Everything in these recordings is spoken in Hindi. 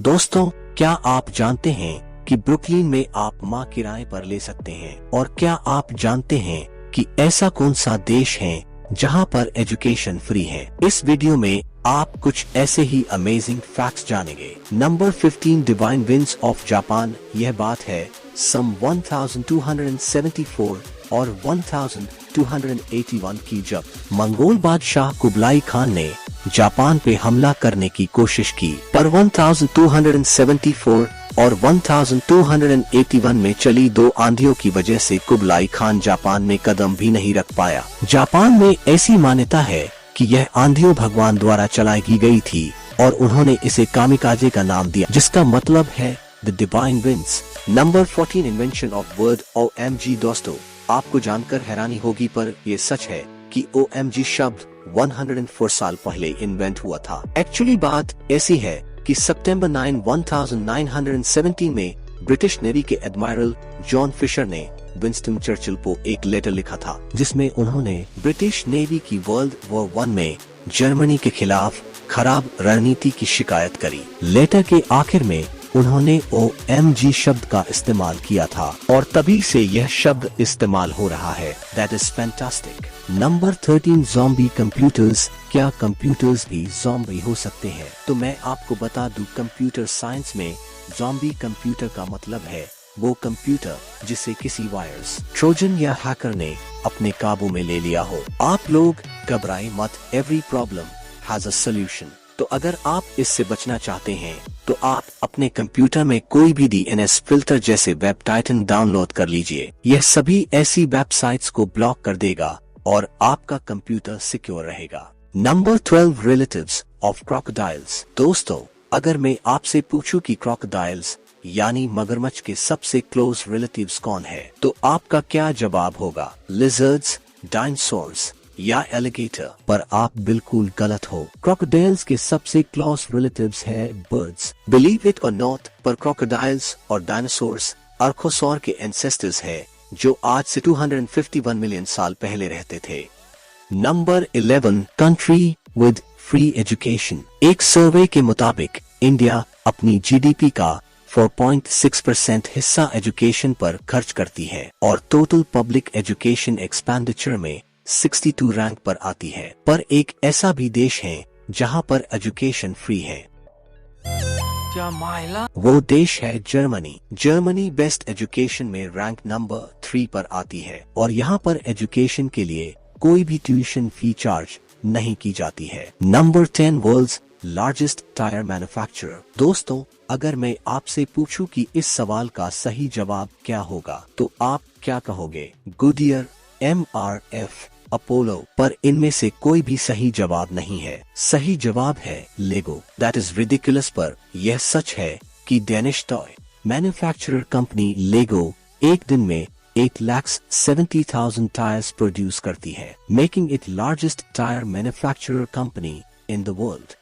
दोस्तों, क्या आप जानते हैं कि ब्रुकलिन में आप माँ किराए पर ले सकते हैं? और क्या आप जानते हैं कि ऐसा कौन सा देश है जहाँ पर एजुकेशन फ्री है? इस वीडियो में आप कुछ ऐसे ही अमेजिंग फैक्ट्स जानेंगे। Number 15, divine winds of Japan. यह बात है सम 1274 और 1281 की, जब मंगोल बादशाह कुबलाई खान ने जापान पे हमला करने की कोशिश की, पर 1274 और 1281 में चली दो आंधियों की वजह से कुबलाई खान जापान में कदम भी नहीं रख पाया। जापान में ऐसी मान्यता है कि यह आंधियों भगवान द्वारा चलाई गई थी और उन्होंने इसे कामिकाजे का नाम दिया, जिसका मतलब है the divine winds. Number 14, invention of word OMG। दोस्तों, आपको जानकर हैरानी होगी पर यह सच है कि OMG शब्द 104 साल पहले इन्वेंट हुआ था। एक्चुअली बात ऐसी है कि सितंबर 9, 1917 में ब्रिटिश नेवी के एडमिरल जॉन फिशर ने विंस्टन चर्चिल को एक लेटर लिखा था, जिसमें उन्होंने ब्रिटिश नेवी की वर्ल्ड वॉर 1 में जर्मनी के खिलाफ खराब रणनीति की शिकायत करी। लेटर के आखिर में उन्होंने OMG शब्द का इस्तेमाल किया था और तभी से यह शब्द इस्तेमाल हो रहा है। That is fantastic। Number 13, zombie computers. क्या कंप्यूटर्स भी ज़ॉम्बी हो सकते हैं? तो मैं आपको बता दूं, कंप्यूटर साइंस में ज़ॉम्बी कंप्यूटर का मतलब है वो कंप्यूटर जिसे किसी वायरस, ट्रोजन या हैकर ने अपने काबू में ले लिया हो। आप लोग घबराएं मत, every problem has a solution. तो अगर आप इससे बचना चाहते हैं तो आप अपने कंप्यूटर में कोई भी DNS फिल्टर जैसे वेब टाइटन डाउनलोड कर लीजिए। यह सभी ऐसी वेबसाइट्स को ब्लॉक कर देगा और आपका कंप्यूटर सिक्योर रहेगा। Number 12, relatives of crocodiles. दोस्तों, अगर मैं आपसे पूछूं कि क्रोकोडाइल्स यानी मगरमच्छ के सबसे क्लोज रिलेटिव्स कौन है, तो आपका क्या जवाब होगा? लिजर्ड्स, डायनासोर्स या एलिगेटर? पर आप बिल्कुल गलत हो। क्रोकोडाइल्स के सबसे क्लोज रिलेटिव्स है बर्ड्स। बिलीव इट और नॉट, पर क्रोकोडाइल्स और डायनासोर्स आर्थ्रोसॉर के एंसेस्टर्स है जो आज से 251 मिलियन साल पहले रहते थे। Number 11, country with free education. एक सर्वे के मुताबिक इंडिया अपनी GDP का 4.6% हिस्सा एजुकेशन पर खर्च करती है और टोटल पब्लिक एजुकेशन एक्सपेंडिचर में 62 रैंक पर आती है। पर एक ऐसा भी देश है जहां पर एजुकेशन फ्री है। वो देश है जर्मनी। जर्मनी बेस्ट एजुकेशन में रैंक नंबर 3 पर आती है और यहाँ पर एजुकेशन के लिए कोई भी ट्यूशन फी चार्ज नहीं की जाती है। Number 10, world's largest tyre manufacturer. दोस्तों, अगर मैं आपसे पूछूं कि इस सवाल का सही जवाब क्या होगा, तो आप क्या कहोगे? Goodyear, MRF, Apollo? पर इनमें से कोई भी सही जवाब नहीं है। सही जवाब है लेगो। दैट इज रिडिकुलस, पर यह सच है कि डेनिश टॉय मैन्युफैक्चरर कंपनी लेगो एक दिन में 8,70,000 टायर्स प्रोड्यूस करती है, making it largest tyre manufacturer company in the world.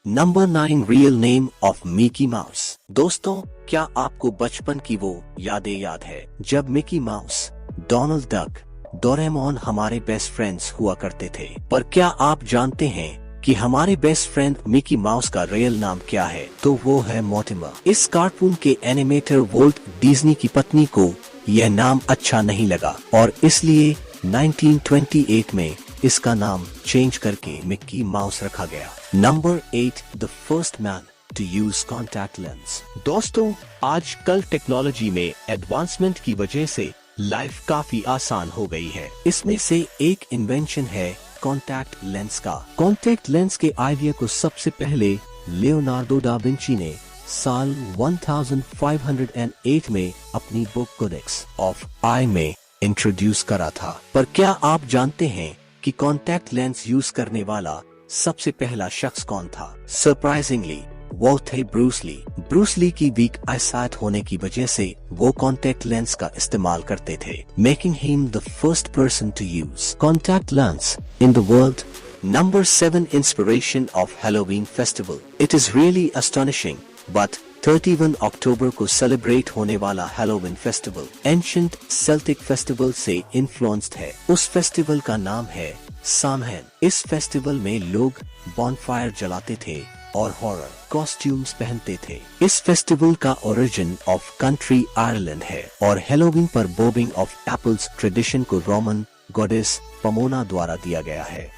Number 9, real name of Mickey mouse. दोस्तों, क्या आपको बचपन की वो यादें याद है जब Mickey mouse, Donald duck, Doraemon हमारे बेस्ट फ्रेंड्स हुआ करते थे? पर क्या आप जानते हैं कि हमारे बेस्ट फ्रेंड मिकी माउस का रियल नाम क्या है? तो वो है मोर्टिमर। इस कार्टून के एनिमेटर वोल्ट डिज्नी की पत्नी को यह नाम अच्छा नहीं लगा और इसलिए 1928 में इसका नाम चेंज करके मिकी माउस रखा गया। Number 8, the first man to use contact lens. दोस्तों, आजकल टेक्नोलॉजी में एडवांसमेंट की वजह से लाइफ काफी आसान हो गई है। इसमें से एक इन्वेंशन है कॉन्टैक्ट लेंस का। कॉन्टैक्ट लेंस के आइडिया को सबसे पहले लियोनार्डो दा विंची ने साल 1508 में अपनी बुक कोडेक्स ऑफ आई में इंट्रोड्यूस करा था। पर क्या आप जानते हैं कि कॉन्टैक्ट लेंस यूज करने वाला सबसे पहला शख्स कौन था? सरप्राइजिंगली वो थे ब्रूस ली। ब्रूस ली की वीक आईसाइट होने की वजह से वो कॉन्टैक्ट लेंस का इस्तेमाल करते थे, making him the first person to use contact lens in the world. Number 7, inspiration of Halloween festival. It is really astonishing but 31 अक्टूबर को सेलिब्रेट होने वाला Halloween festival ancient Celtic festival से इन्फ्लुएंस्ड है। उस फेस्टिवल का नाम है सामहैन। इस फेस्टिवल में लोग बॉनफायर जलाते थे और हॉरर कॉस्ट्यूम्स पहनते थे। इस फेस्टिवल का ओरिजिन ऑफ कंट्री आयरलैंड है और हेलोवीन पर बॉबिंग ऑफ एप्पल्स ट्रेडिशन को रोमन गॉडेस पमोना द्वारा दिया गया है।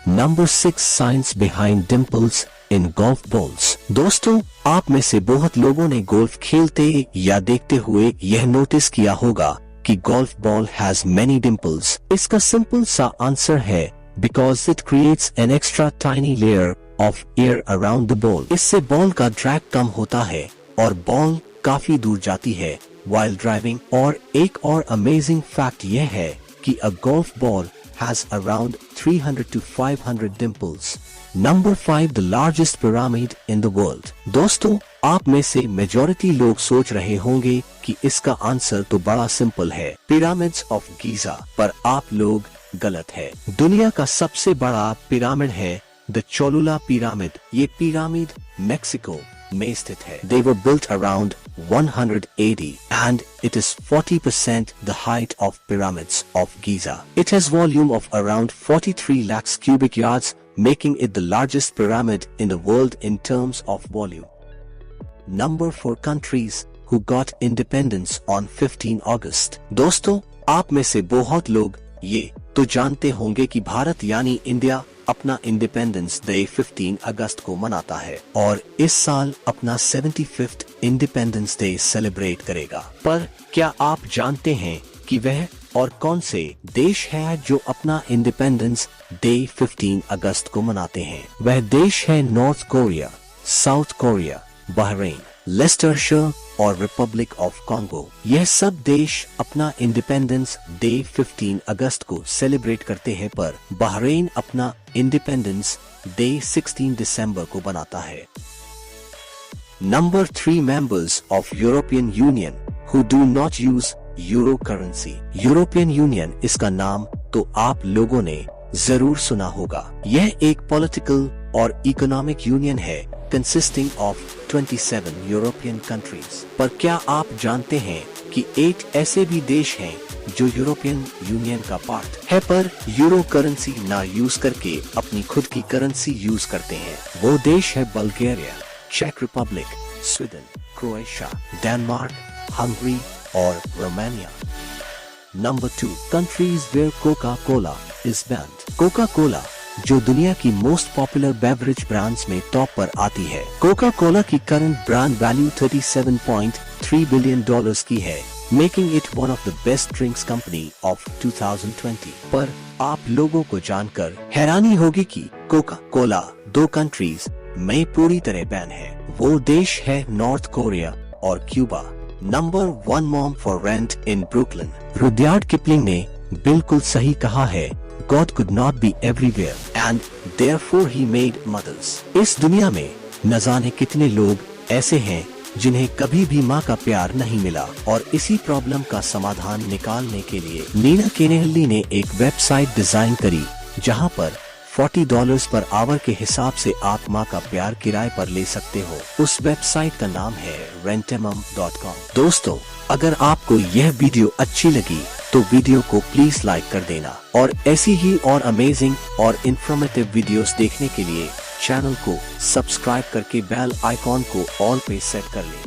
Number 6 science behind dimples in golf balls. दोस्तों, आप में से बहुत लोगों ने गोल्फ खेलते या देखते हुए यह नोटिस किया होगा कि golf ball has many dimples. इसका सिंपल सा आंसर है because it creates an extra tiny layer of air around the ball. इससे बॉल का ड्रैग कम होता है और बॉल काफी दूर जाती है while ड्राइविंग। और एक और अमेजिंग फैक्ट यह है कि अ golf ball has around 300 to 500 dimples. Number 5 the largest pyramid in the world. दोस्तों, आप में से मेजॉरिटी लोग सोच रहे होंगे कि इसका आंसर तो बड़ा सिंपल है, पिरामिड्स ऑफ गीजा, पर आप लोग गलत है। दुनिया का सबसे बड़ा पिरामिड है द चोलुला पिरामिड। ये पिरामिड मेक्सिको में स्थित है। They were built around 180 and it is 40% the height of pyramids of Giza. It has volume of around 43 lakhs cubic yards, making it the largest pyramid in the world in terms of volume. Number 4 countries who got independence on 15 August. दोस्तों, आप में से बहुत लोग ये तो जानते होंगे कि भारत यानी इंडिया अपना इंडिपेंडेंस डे 15 अगस्त को मनाता है और इस साल अपना 75th इंडिपेंडेंस डे सेलिब्रेट करेगा। पर क्या आप जानते हैं कि वह और कौन से देश है जो अपना इंडिपेंडेंस डे 15 अगस्त को मनाते हैं? वह देश है North Korea, South Korea, Bahrain, Leicestershire और रिपब्लिक ऑफ कॉन्गो। यह सब देश अपना इंडिपेंडेंस डे 15 अगस्त को सेलिब्रेट करते हैं, पर बहरीन अपना इंडिपेंडेंस डे 16 दिसंबर को बनाता है। Number 3 members of European union who do not use euro currency. European union, इसका नाम तो आप लोगों ने जरूर सुना होगा। यह एक पॉलिटिकल और इकोनॉमिक यूनियन है consisting of 27 यूरोपियन कंट्रीज। पर क्या आप जानते हैं कि 8 ऐसे भी देश हैं जो यूरोपियन यूनियन का पार्ट है पर यूरो करेंसी ना यूज करके अपनी खुद की करेंसी यूज करते हैं? वो देश है बल्गेरिया, चेक Republic, Sweden, Croatia, Denmark, Hungary और Romania. Number 2 countries where Coca Cola is banned. Coca Cola जो दुनिया की मोस्ट पॉपुलर बेवरेज ब्रांड्स में टॉप पर आती है। कोका कोला की करंट ब्रांड वैल्यू $37.3 बिलियन की है, making it one of the best drinks company of 2020। पर आप लोगों को जानकर हैरानी होगी कि कोका कोला 2 कंट्रीज में पूरी तरह बैन है। वो देश है नॉर्थ कोरिया और Cuba. Number 1 mom for rent in Brooklyn. Rudyard Kipling ने बिल्कुल सही कहा है, God could not be everywhere and therefore he made mothers. इस दुनिया में न जाने कितने लोग ऐसे हैं जिन्हें कभी भी माँ का प्यार नहीं मिला और इसी प्रॉब्लम का समाधान निकालने के लिए नीना केनेहल्ली ने एक वेबसाइट डिजाइन करी जहाँ पर $40 पर आवर के हिसाब से आप माँ का प्यार किराए पर ले सकते हो। उस वेबसाइट का नाम है rentemum.com। दोस्तों, अगर आपको यह वीडियो अच्छी लगी तो वीडियो को प्लीज लाइक कर देना और ऐसी ही और अमेजिंग और इंफॉर्मेटिव वीडियोस देखने के लिए चैनल को सब्सक्राइब करके बेल आइकॉन को ऑल पे सेट कर लें।